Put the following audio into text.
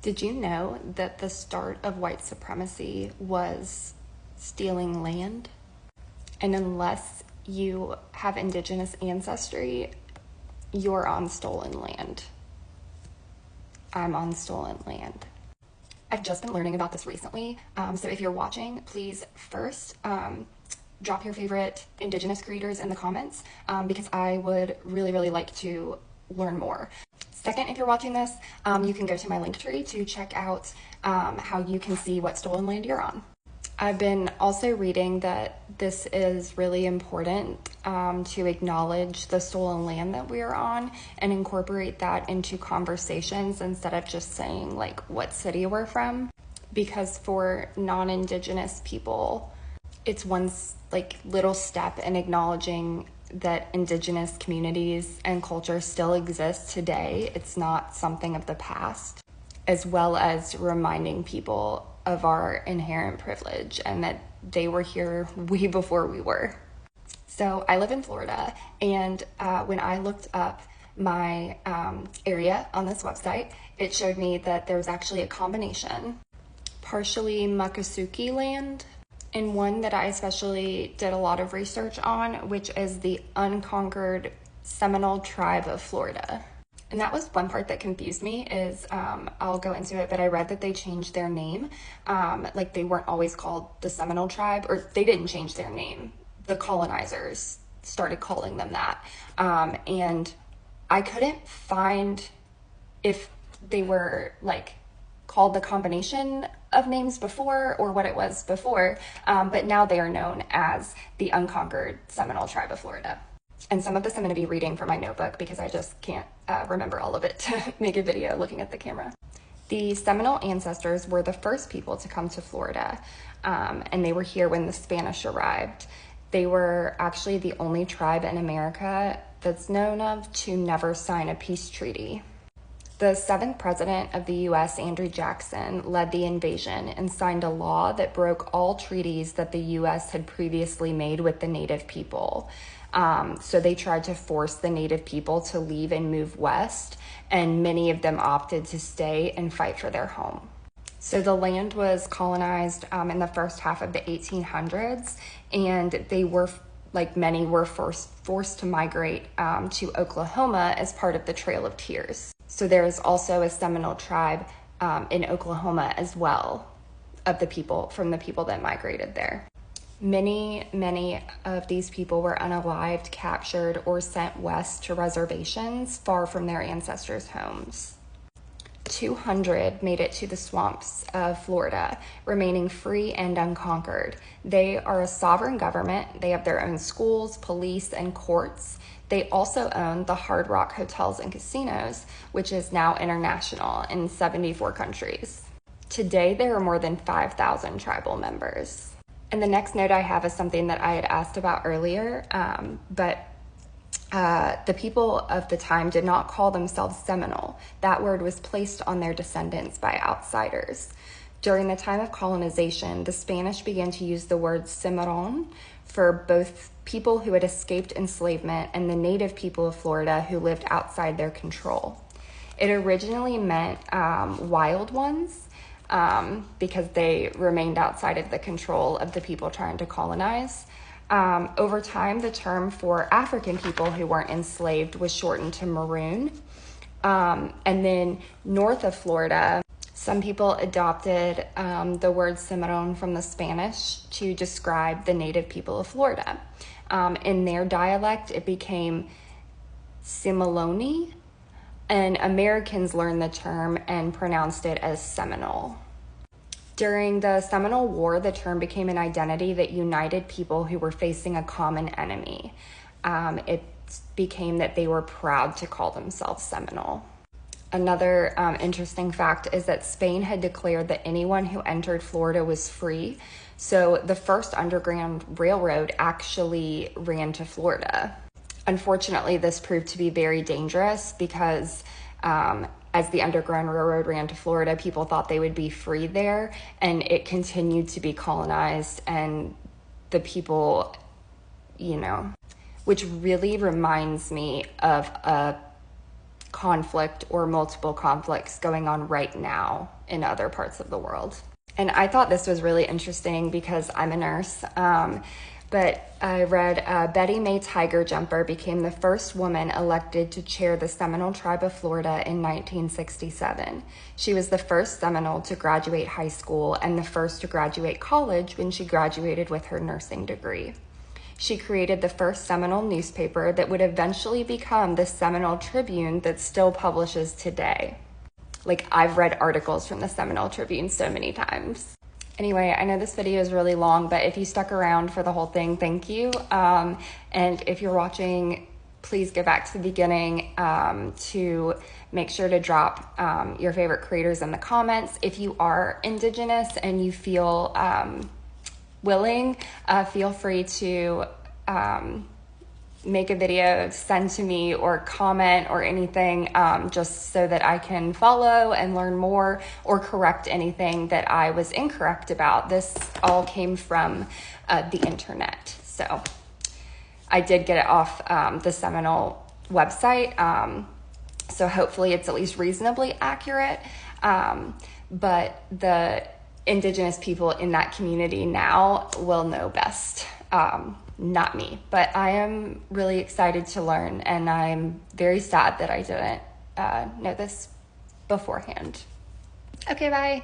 Did you know that the start of white supremacy was stealing land? And unless you have Indigenous ancestry, you're on stolen land. I'm on stolen land. I've just been learning about this recently. So if you're watching, please first drop your favorite Indigenous creators in the comments because I would really, really like to learn more. Second, if you're watching this, you can go to my link tree to check out how you can see what stolen land you're on. I've been also reading that this is really important to acknowledge the stolen land that we are on and incorporate that into conversations instead of just saying like what city we're from. Because for non-Indigenous people, it's one like little step in acknowledging that Indigenous communities and culture still exist today. It's not something of the past, as well as reminding people of our inherent privilege and that they were here way before we were. So I live in Florida, and when I looked up my area on this website, it showed me that there's actually a combination, partially Miccosukee land, and one that I especially did a lot of research on, which is the unconquered Seminole tribe of Florida. And that was one part that confused me is, I'll go into it, but I read that they changed their name. Like they weren't always called the Seminole tribe, or they didn't change their name. The colonizers started calling them that. And I couldn't find if they were like called the combination of names before or what it was before, but now they are known as the unconquered Seminole tribe of Florida. And some of this I'm going to be reading from my notebook because I just can't remember all of it to make a video looking at the camera. The Seminole ancestors were the first people to come to Florida, and they were here when the Spanish arrived. They were actually the only tribe in America that's known of to never sign a peace treaty. The 7th president of the U.S., Andrew Jackson, led the invasion and signed a law that broke all treaties that the U.S. had previously made with the Native people. So they tried to force the Native people to leave and move west, and many of them opted to stay and fight for their home. So the land was colonized in the first half of the 1800s, and they were, like many, were forced to migrate to Oklahoma as part of the Trail of Tears. So there is also a Seminole tribe in Oklahoma as well of the people that migrated there. Many of these people were unalived, captured, or sent west to reservations far from their ancestors' homes. 200 made it to the swamps of Florida, remaining free and unconquered. They are a sovereign government. They have their own schools, police, and courts. They also own the Hard Rock hotels and casinos, which is now international in 74 countries. Today, there are more than 5,000 tribal members. And the next note I have is something that I had asked about earlier, but the people of the time did not call themselves Seminole. That word was placed on their descendants by outsiders. During the time of colonization, the Spanish began to use the word Cimarron for both people who had escaped enslavement and the native people of Florida who lived outside their control. It originally meant wild ones, because they remained outside of the control of the people trying to colonize. Over time, the term for African people who weren't enslaved was shortened to maroon. And then north of Florida, some people adopted the word Cimarron from the Spanish to describe the native people of Florida. In their dialect, it became Similoni, and Americans learned the term and pronounced it as Seminole. During the Seminole War, the term became an identity that united people who were facing a common enemy. It became that they were proud to call themselves Seminole. Another interesting fact is that Spain had declared that anyone who entered Florida was free. So the first Underground Railroad actually ran to Florida. Unfortunately, this proved to be very dangerous because as the Underground Railroad ran to Florida, people thought they would be free there, and it continued to be colonized, and the people, which really reminds me of a conflict or multiple conflicts going on right now in other parts of the world. And I thought this was really interesting because I'm a nurse. But I read Betty Mae Tiger Jumper became the first woman elected to chair the Seminole Tribe of Florida in 1967. She was the first Seminole to graduate high school and the first to graduate college when she graduated with her nursing degree. She created the first Seminole newspaper that would eventually become the Seminole Tribune that still publishes today. Like, I've read articles from the Seminole Tribune so many times. Anyway, I know this video is really long, but if you stuck around for the whole thing, thank you. And if you're watching, please go back to the beginning to make sure to drop your favorite creators in the comments. If you are Indigenous and you feel willing, feel free to make a video, send to me, or comment or anything, just so that I can follow and learn more or correct anything that I was incorrect about. This all came from the internet. So I did get it off the Seminole website. So hopefully it's at least reasonably accurate. But the Indigenous people in that community now will know best. Not me, but I am really excited to learn, and I'm very sad that I didn't know this beforehand. Okay, bye.